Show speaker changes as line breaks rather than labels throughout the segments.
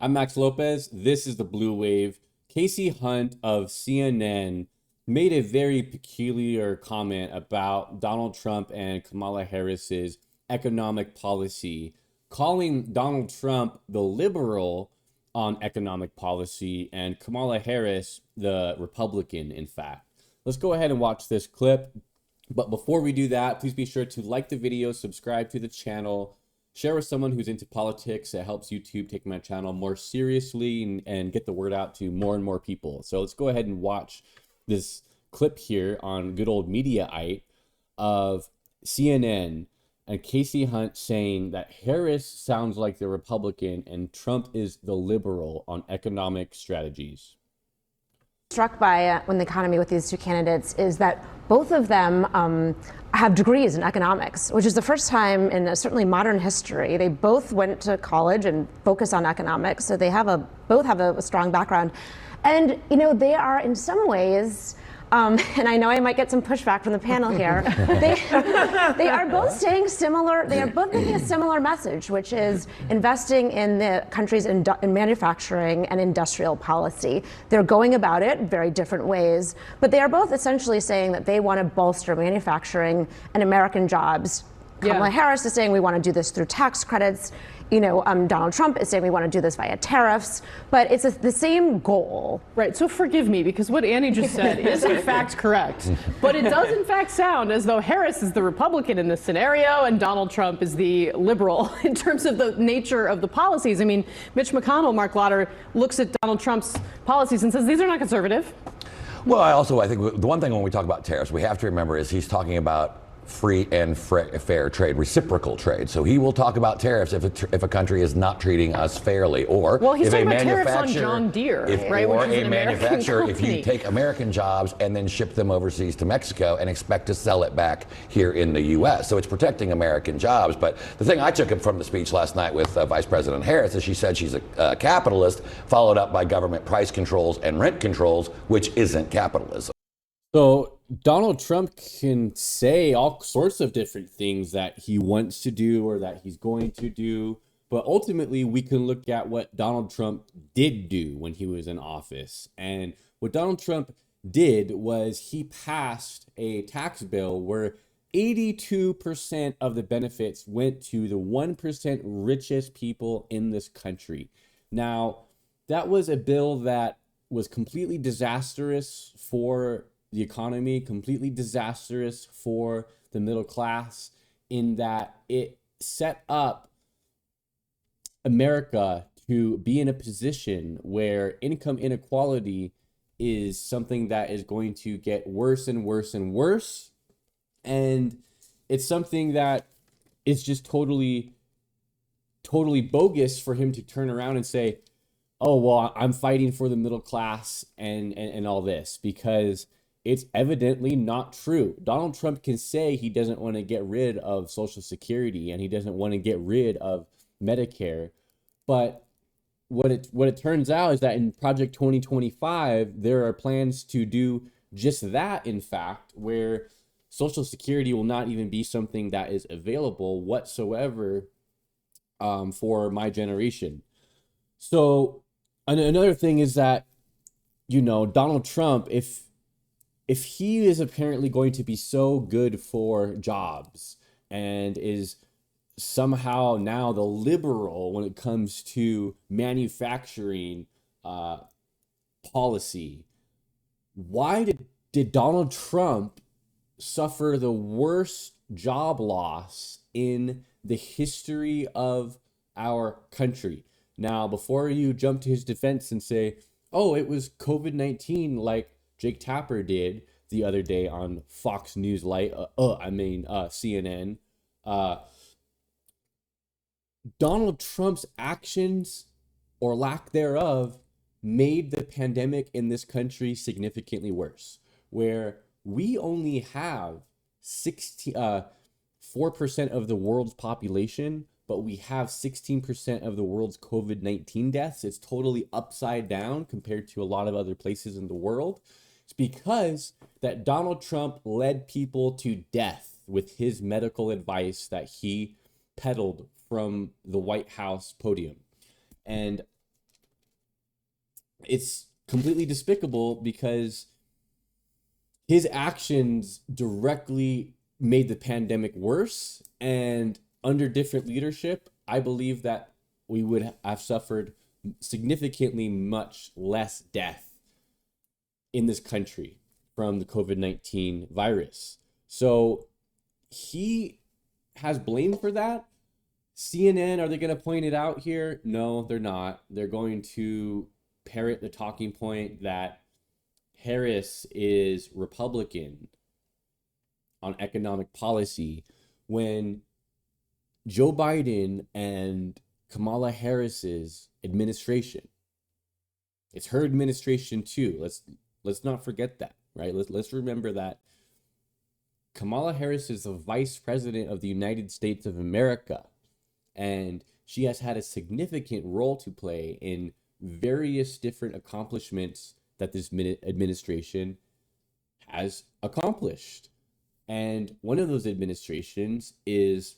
I'm Max Lopez. This is the Blue Wave. Kasie Hunt of CNN made a very peculiar comment about Donald Trump and Kamala Harris's economic policy, calling Donald Trump the liberal on economic policy and Kamala Harris the Republican, in fact. Let's go ahead and watch this clip. But before we do that, please be sure to like the video, subscribe to the channel, share with someone who's into politics. It helps YouTube take my channel more seriously and get the word out to more and more people. So let's go ahead and watch this clip here on good old Mediaite of CNN and Kasie Hunt saying that Harris sounds like the Republican and Trump is the liberal on economic strategies.
Struck by when the economy with these two candidates is that both of them have degrees in economics, which is the first time in certainly modern history. They both went to college and focused on economics, so they both have a strong background. And you know, they are in some ways, and I know I might get some pushback from the panel here. They are both saying similar. They are both making a similar message, which is investing in the country's in manufacturing and industrial policy. They're going about it very different ways, but they are both essentially saying that they want to bolster manufacturing and American jobs. Kamala Harris is saying we want to do this through tax credits. You know, Donald Trump is saying we want to do this via tariffs, but it's the same goal.
Right, so forgive me, because what Annie just said is in fact correct. But it does in fact sound as though Harris is the Republican in this scenario and Donald Trump is the liberal in terms of the nature of the policies. I mean, Mitch McConnell, Mark Lauder, looks at Donald Trump's policies and says these are not conservative.
Well, I think the one thing when we talk about tariffs, we have to remember is he's talking about free and fair trade, reciprocal trade. So he will talk about tariffs if a country is not treating us fairly, or
well, he's
if
talking
a
about tariffs on
manufacturer,
John Deere, right?
Or
which is
a
an
manufacturer, if
company.
you take American jobs and then ship them overseas to Mexico and expect to sell it back here in the U.S. So it's protecting American jobs. But the thing I took from the speech last night with Vice President Harris is she said she's a capitalist, followed up by government price controls and rent controls, which isn't capitalism.
So Donald Trump can say all sorts of different things that he wants to do or that he's going to do, but ultimately we can look at what Donald Trump did do when he was in office. And what Donald Trump did was he passed a tax bill where 82% of the benefits went to the 1% richest people in this country. Now, that was a bill that was completely disastrous for the economy, completely disastrous for the middle class, in that it set up America to be in a position where income inequality is something that is going to get worse and worse and worse. And it's something that is just totally bogus for him to turn around and say, oh, well, I'm fighting for the middle class and all this, because it's evidently not true. Donald Trump can say he doesn't want to get rid of Social Security and he doesn't want to get rid of Medicare. But what it turns out is that in Project 2025, there are plans to do just that, in fact, where Social Security will not even be something that is available whatsoever for my generation. So another thing is that, you know, Donald Trump, if he is apparently going to be so good for jobs and is somehow now the liberal when it comes to manufacturing policy, why did Donald Trump suffer the worst job loss in the history of our country? Now, before you jump to his defense and say, oh, it was COVID-19 like Jake Tapper did the other day on Fox News CNN. Donald Trump's actions or lack thereof made the pandemic in this country significantly worse, where we only have 4% of the world's population, but we have 16% of the world's COVID-19 deaths. It's totally upside down compared to a lot of other places in the world. It's because that Donald Trump led people to death with his medical advice that he peddled from the White House podium. And it's completely despicable because his actions directly made the pandemic worse. And under different leadership, I believe that we would have suffered significantly much less death in this country from the COVID-19 virus. So he has blame for that. CNN, are they going to point it out here? No, they're not. They're going to parrot the talking point that Harris is Republican on economic policy when Joe Biden and Kamala Harris's administration, it's her administration too. Let's not forget that, right? Let's remember that Kamala Harris is the vice president of the United States of America, and she has had a significant role to play in various different accomplishments that this administration has accomplished. And one of those administrations is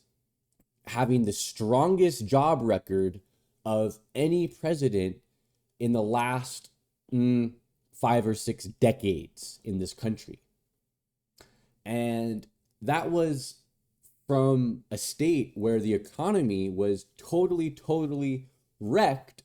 having the strongest job record of any president in the last 5 or 6 decades in this country. And that was from a state where the economy was totally wrecked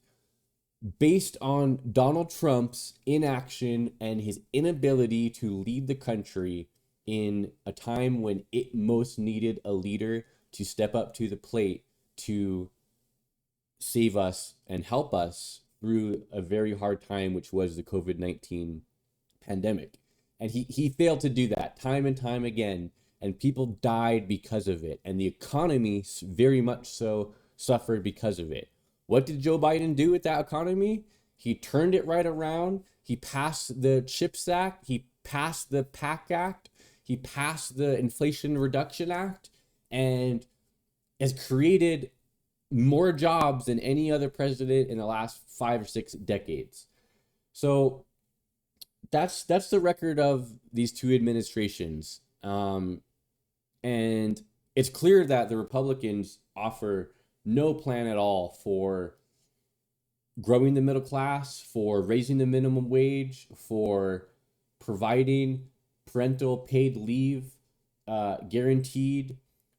based on Donald Trump's inaction and his inability to lead the country in a time when it most needed a leader to step up to the plate to save us and help us through a very hard time, which was the COVID-19 pandemic. And he failed to do that time and time again, and people died because of it, and the economy very much so suffered because of it. What did Joe Biden do with that economy? He turned it right around. He passed the CHIPS Act. He passed the PAC Act. He passed the Inflation Reduction Act, and has created more jobs than any other president in the last 5 or 6 decades. So that's the record of these two administrations. And it's clear that the Republicans offer no plan at all for growing the middle class, for raising the minimum wage, for providing parental paid leave guaranteed,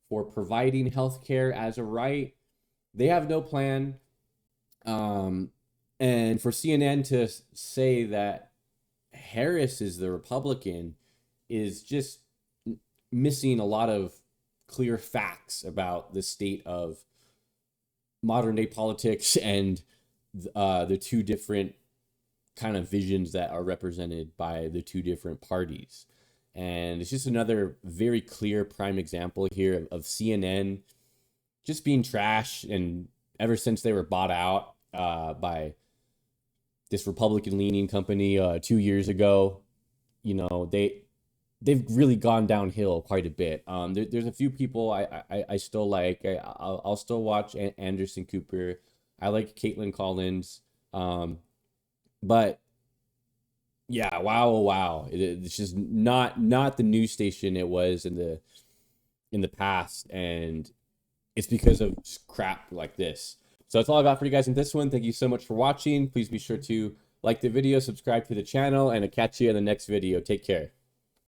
for providing health care as a right. They have no plan. And for CNN to say that Harris is the Republican is just missing a lot of clear facts about the state of modern day politics and the two different kind of visions that are represented by the two different parties. And it's just another very clear prime example here of CNN just being trash. And ever since they were bought out by this Republican leaning company 2 years ago, you know, they've really gone downhill quite a bit. There's a few people I still like. I'll still watch Anderson Cooper. I like Caitlin Collins. But yeah, wow. It's just not the news station it was in the past, and it's because of just crap like this. So that's all I got for you guys in this one. Thank you so much for watching. Please be sure to like the video, subscribe to the channel, and I'll catch you in the next video. Take care.